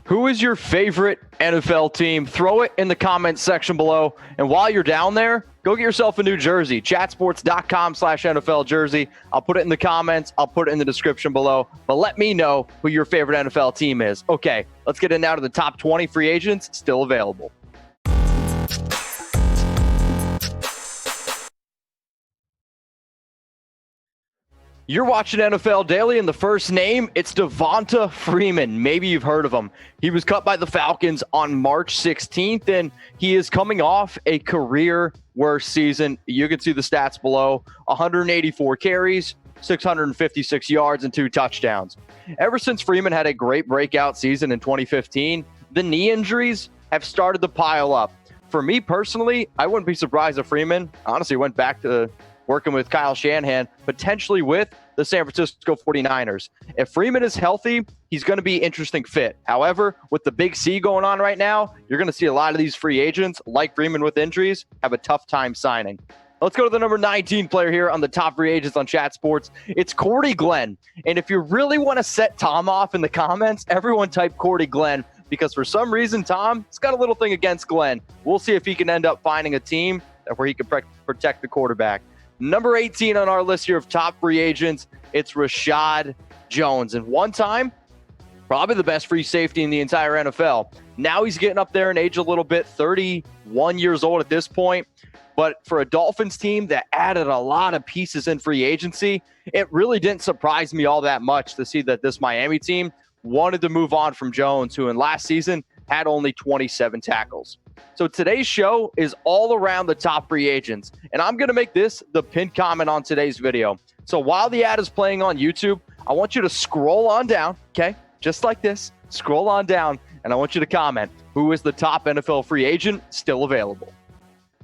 Who is your favorite NFL team? Throw it in the comments section below. And while you're down there, go get yourself a new jersey. Chatsports.com/NFL jersey. I'll put it in the comments. I'll put it in the description below. But let me know who your favorite NFL team is. Okay, let's get in now to the top 20 free agents still available. You're watching NFL Daily, and the first name, it's Devonta Freeman. Maybe you've heard of him. He was cut by the Falcons on March 16th, and he is coming off a career-worst season. You can see the stats below. 184 carries, 656 yards, and 2 touchdowns. Ever since Freeman had a great breakout season in 2015, the knee injuries have started to pile up. For me personally, I wouldn't be surprised if Freeman honestly went back to working with Kyle Shanahan, potentially with the San Francisco 49ers. If Freeman is healthy, he's going to be an interesting fit. However, with the big C going on right now, you're going to see a lot of these free agents, like Freeman with injuries, have a tough time signing. Let's go to the number 19 player here on the top free agents on Chat Sports. It's Cordy Glenn. And if you really want to set Tom off in the comments, everyone type Cordy Glenn, because for some reason, Tom has got a little thing against Glenn. We'll see if he can end up finding a team where he can protect the quarterback. Number 18 on our list here of top free agents, it's Reshad Jones. And one time, probably the best free safety in the entire NFL. Now he's getting up there in age a little bit, 31 years old at this point. But for a Dolphins team that added a lot of pieces in free agency, it really didn't surprise me all that much to see that this Miami team wanted to move on from Jones, who in last season had only 27 tackles. So today's show is all around the top free agents, and I'm going to make this the pinned comment on today's video. So while the ad is playing on YouTube, I want you to scroll on down, okay? Just like this, scroll on down, and I want you to comment, who is the top NFL free agent still available?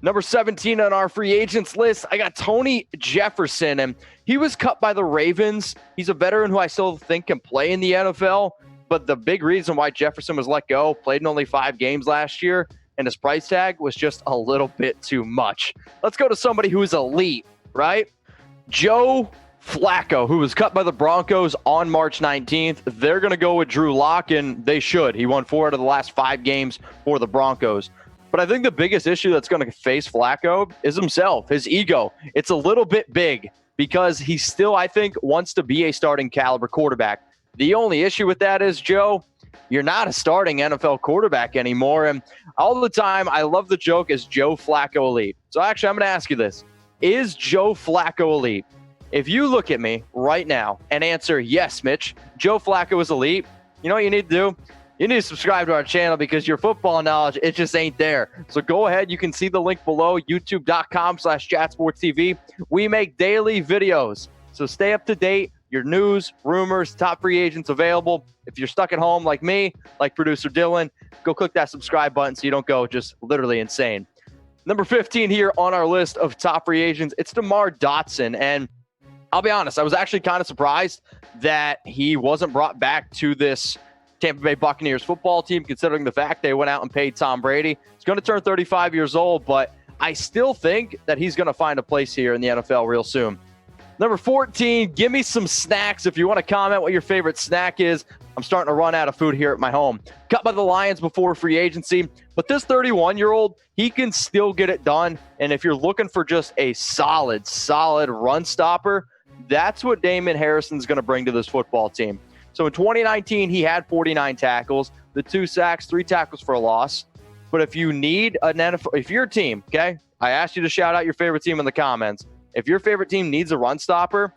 Number 17 on our free agents list, I got Tony Jefferson, and he was cut by the Ravens. He's a veteran who I still think can play in the NFL, but the big reason why Jefferson was let go, played in only 5 games last year, and his price tag was just a little bit too much. Let's go to somebody who is elite, right? Joe Flacco, who was cut by the Broncos on March 19th. They're going to go with Drew Lock, and they should. He won 4 out of the last 5 games for the Broncos. But I think the biggest issue that's going to face Flacco is himself, his ego. It's a little bit big because he still, I think, wants to be a starting caliber quarterback. The only issue with that is, Joe, you're not a starting NFL quarterback anymore. And all the time, I love the joke, is Joe Flacco elite? So actually, I'm going to ask you this. Is Joe Flacco elite? If you look at me right now and answer, yes, Mitch, Joe Flacco is elite, you know what you need to do? You need to subscribe to our channel because your football knowledge, it just ain't there. So go ahead. You can see the link below, youtube.com/chatsportstv. We make daily videos. So stay up to date. Your news, rumors, top free agents available. If you're stuck at home like me, like producer Dylan, go click that subscribe button so you don't go just literally insane. Number 15 here on our list of top free agents, it's DEMAR DOTSON. And I'll be honest, I was actually kind of surprised that he wasn't brought back to this Tampa Bay Buccaneers football team, considering the fact they went out and paid Tom Brady. He's going to turn 35 years old, but I still think that he's going to find a place here in the NFL real soon. Number 14, give me some snacks. If you want to comment what your favorite snack is, I'm starting to run out of food here at my home. Cut by the Lions before free agency, but this 31-year-old, he can still get it done. And if you're looking for just a solid run stopper, that's what Damon Harrison's going to bring to this football team. So in 2019, he had 49 tackles, the 2 sacks, 3 tackles for a loss. But if you need an NFL, if your team, okay, I asked you to shout out your favorite team in the comments. If your favorite team needs a run stopper,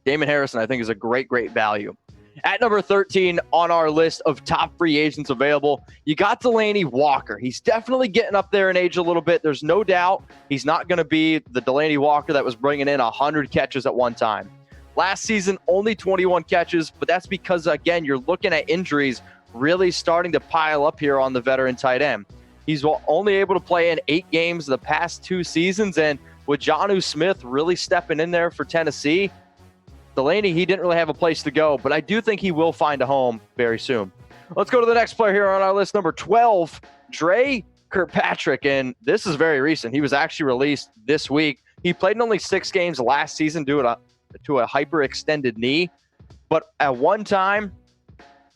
Damon Harrison, I think, is a great value. At number 13 on our list of top free agents available, you got DELANIE Walker. He's definitely getting up there in age a little bit. There's no doubt he's not going to be the DELANIE Walker that was bringing in 100 catches at one time. Last season, only 21 catches, but that's because, again, you're looking at injuries really starting to pile up here on the veteran tight end. He's only able to play in 8 games the past 2 seasons, and with Jonnu Smith really stepping in there for Tennessee, DELANIE, he didn't really have a place to go, but I do think he will find a home very soon. Let's go to the next player here on our list, number 12, KIRKPATRICK, and this is very recent. He was actually released this week. He played in only 6 games last season due to a hyperextended knee, but at one time,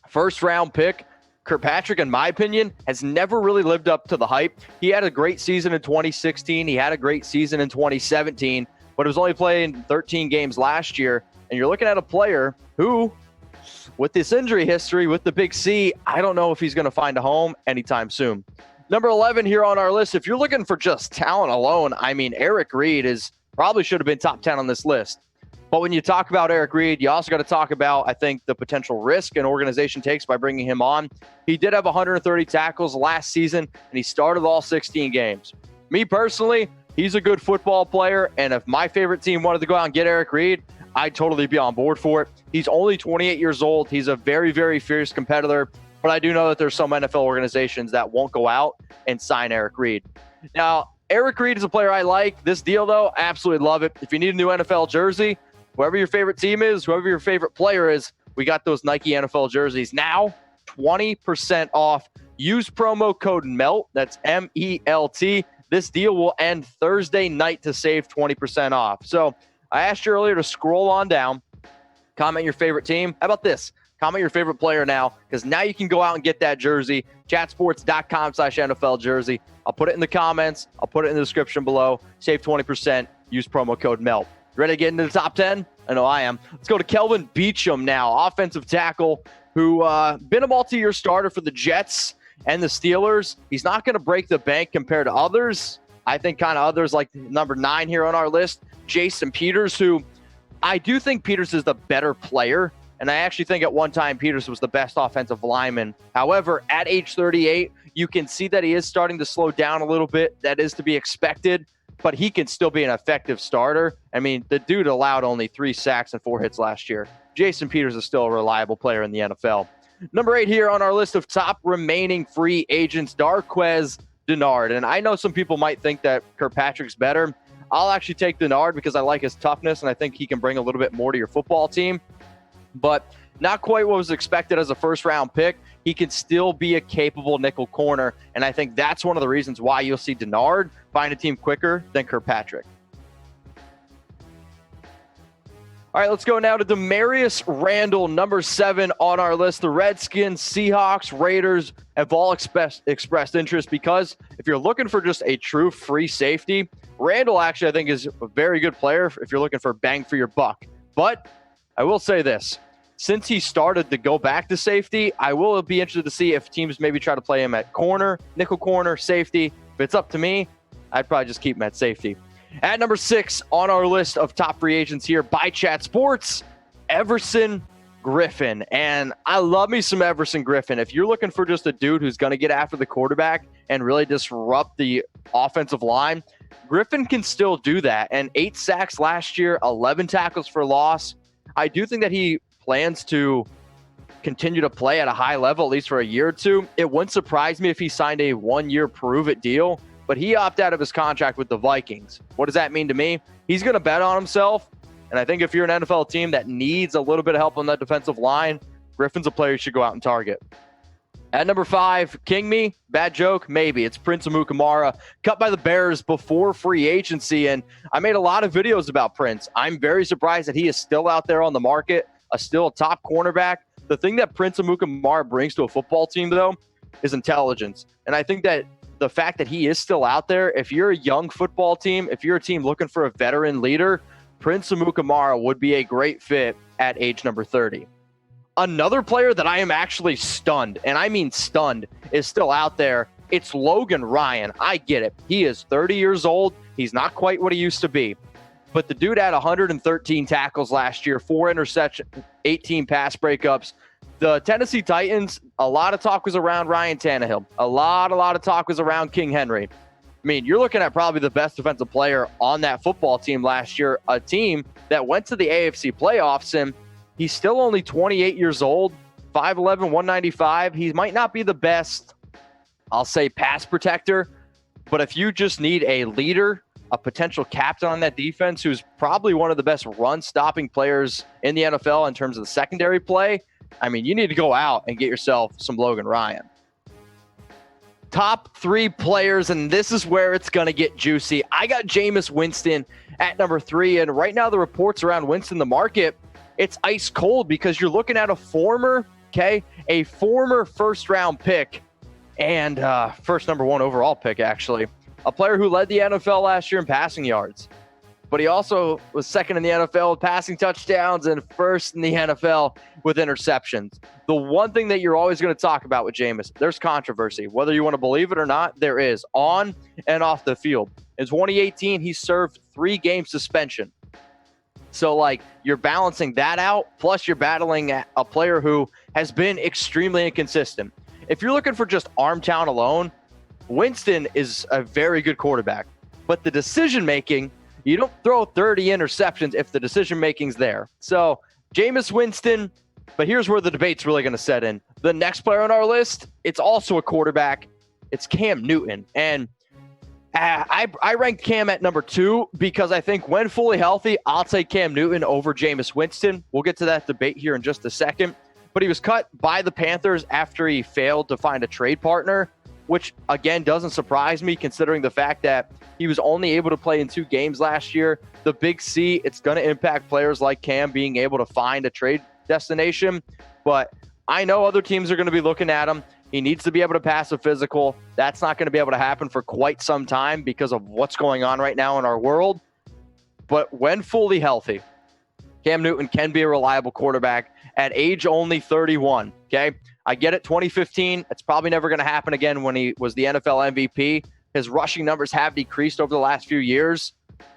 first-round pick, Kirkpatrick, in my opinion, has never really lived up to the hype. He had a great season in 2016. He had a great season in 2017, but he was only playing 13 games last year. And you're looking at a player who, with this injury history, with the big C, I don't know if he's going to find a home anytime soon. Number 11 here on our list, if you're looking for just talent alone, I mean, Eric Reid probably should have been top 10 on this list. But when you talk about Eric Reid, you also got to talk about, I think, the potential risk an organization takes by bringing him on. He did have 130 tackles last season, and he started all 16 games. Me personally, he's a good football player, and if my favorite team wanted to go out and get Eric Reid, I'd totally be on board for it. He's only 28 years old. He's a very, very fierce competitor, but I do know that there's some NFL organizations that won't go out and sign Eric Reid. Now, Eric Reid is a player I like. This deal, though, absolutely love it. If you need a new NFL jersey, whoever your favorite team is, whoever your favorite player is, we got those Nike NFL jerseys now, 20% off. Use promo code MELT. That's MELT. This deal will end Thursday night to save 20% off. So I asked you earlier to scroll on down, comment your favorite team. How about this? Comment your favorite player now, because now you can go out and get that jersey. Chatsports.com/NFL jersey. I'll put it in the comments. I'll put it in the description below. Save 20%. Use promo code MELT. Ready to get into the top 10? I know I am. Let's go to KELVIN BEACHUM now, offensive tackle who been a multi-year starter for the Jets and the Steelers. He's not going to break the bank compared to others. I think kind of others like number 9 here on our list, Jason Peters, who I do think Peters is the better player. And I actually think at one time Peters was the best offensive lineman. However, at age 38, you can see that he is starting to slow down a little bit. That is to be expected, but he can still be an effective starter. I mean, the dude allowed only 3 sacks and 4 hits last year. Jason Peters is still a reliable player in the NFL. Number 8 here on our list of top remaining free agents, Darqueze Dennard. And I know some people might think that Kirkpatrick's better. I'll actually take Dennard because I like his toughness, and I think he can bring a little bit more to your football team. But not quite what was expected as a first-round pick. He can still be a capable nickel corner, and I think that's one of the reasons why you'll see Dennard find a team quicker than Kirkpatrick. All right, let's go now to DAMARIOUS Randall, number 7 on our list. The Redskins, Seahawks, Raiders have all expressed interest because if you're looking for just a true free safety, Randall actually I think is a very good player if you're looking for bang for your buck. But I will say this. Since he started to go back to safety, I will be interested to see if teams maybe try to play him at corner, nickel corner, safety. If it's up to me, I'd probably just keep him at safety. At number 6 on our list of top free agents here by Chat Sports, Everson Griffen. And I love me some Everson Griffen. If you're looking for just a dude who's going to get after the quarterback and really disrupt the offensive line, Griffen can still do that. And 8 sacks last year, 11 tackles for loss. I do think that he plans to continue to play at a high level, at least for a year or two. It wouldn't surprise me if he signed a 1-year prove-it deal, but he opted out of his contract with the Vikings. What does that mean to me? He's going to bet on himself, and I think if you're an NFL team that needs a little bit of help on that defensive line, Griffen's a player you should go out and target. At number 5, King Me, bad joke, maybe. It's Prince Amukamara, cut by the Bears before free agency, and I made a lot of videos about Prince. I'm very surprised that he is still out there on the market, still a top cornerback. The thing that Prince Amukamara brings to a football team, though, is intelligence. And I think that the fact that he is still out there, if you're a young football team, if you're a team looking for a veteran leader, Prince Amukamara would be a great fit at age number 30. Another player that I am actually stunned, and I mean stunned, is still out there. It's Logan Ryan. I get it. He is 30 years old. He's not quite what he used to be. But the dude had 113 tackles last year, 4 interceptions, 18 pass breakups. The Tennessee Titans, a lot of talk was around Ryan Tannehill. A lot of talk was around King Henry. I mean, you're looking at probably the best defensive player on that football team last year, a team that went to the AFC playoffs, and he's still only 28 years old, 5'11", 195. He might not be the best, I'll say, pass protector, but if you just need a leader, a potential captain on that defense who's probably one of the best run-stopping players in the NFL in terms of the secondary play, I mean, you need to go out and get yourself some Logan Ryan. Top 3 players, and this is where it's going to get juicy. I got Jameis Winston at number 3, and right now the reports around Winston, the market, it's ice cold because you're looking at a former, a former first-round pick and first number 1 overall pick, actually. A player who led the NFL last year in passing yards. But he also was second in the NFL with passing touchdowns and first in the NFL with interceptions. The one thing that you're always going to talk about with Jameis, there's controversy. Whether you want to believe it or not, there is, on and off the field. In 2018, he served 3-game suspension. So, like, you're balancing that out, plus you're battling a player who has been extremely inconsistent. If you're looking for just arm talent alone, Winston is a very good quarterback. But the decision-making, you don't throw 30 interceptions if the decision-making's there. So, Jameis Winston, but here's where the debate's really going to set in. The next player on our list, it's also a quarterback. It's Cam Newton. And I ranked Cam at number 2 because I think when fully healthy, I'll take Cam Newton over Jameis Winston. We'll get to that debate here in just a second. But he was cut by the Panthers after he failed to find a trade partner, which, again, doesn't surprise me considering the fact that he was only able to play in 2 games last year. The Big C, it's going to impact players like Cam being able to find a trade destination. But I know other teams are going to be looking at him. He needs to be able to pass a physical. That's not going to be able to happen for quite some time because of what's going on right now in our world. But when fully healthy, Cam Newton can be a reliable quarterback at age only 31, okay? I get it, 2015, it's probably never going to happen again when he was the NFL MVP. His rushing numbers have decreased over the last few years,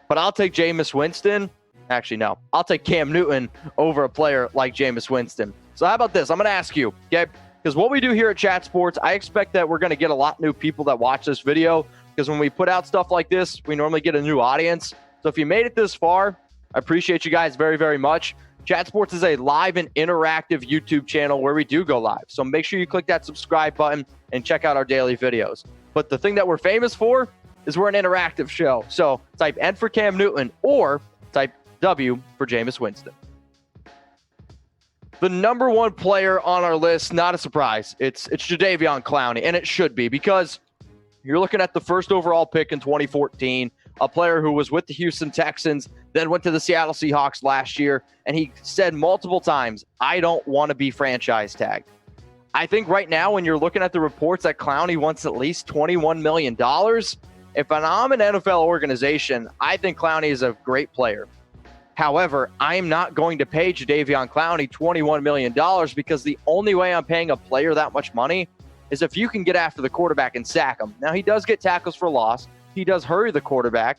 but I'll take Jameis Winston. Actually, no. I'll take Cam Newton over a player like Jameis Winston. So how about this? I'm going to ask you, okay? Because what we do here at Chat Sports, I expect that we're going to get a lot of new people that watch this video because when we put out stuff like this, we normally get a new audience. So if you made it this far, I appreciate you guys very, very much. Chat Sports is a live and interactive YouTube channel where we do go live. So make sure you click that subscribe button and check out our daily videos. But the thing that we're famous for is we're an interactive show. So type N for Cam Newton or type W for Jameis Winston. The number 1 player on our list, not a surprise. It's Jadeveon Clowney, and it should be because you're looking at the first overall pick in 2014, a player who was with the Houston Texans, then went to the Seattle Seahawks last year, and he said multiple times, I don't want to be franchise tagged. I think right now when you're looking at the reports that Clowney wants at least $21 million, if I'm an NFL organization, I think Clowney is a great player. However, I'm not going to pay Jadeveon Clowney $21 million because the only way I'm paying a player that much money is if you can get after the quarterback and sack him. Now, he does get tackles for loss. He does hurry the quarterback,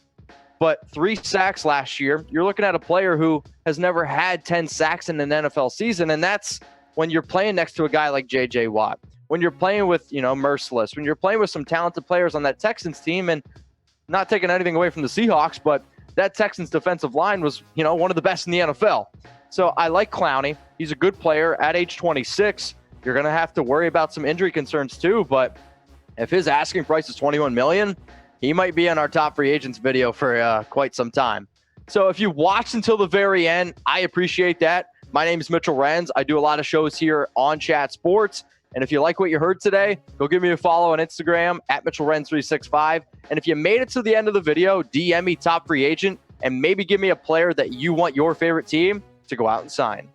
but 3 sacks last year, you're looking at a player who has never had 10 sacks in an NFL season, and that's when you're playing next to a guy like J.J. Watt, when you're playing with, Merciless, when you're playing with some talented players on that Texans team, and not taking anything away from the Seahawks, but that Texans defensive line was, one of the best in the NFL. So I like Clowney. He's a good player at age 26. You're going to have to worry about some injury concerns too, but if his asking price is $21 million, he might be in our top free agents video for quite some time. So if you watched until the very end, I appreciate that. My name is Mitchell Renz. I do a lot of shows here on Chat Sports. And if you like what you heard today, go give me a follow on Instagram at MitchellRenz365. And if you made it to the end of the video, DM me top free agent and maybe give me a player that you want your favorite team to go out and sign.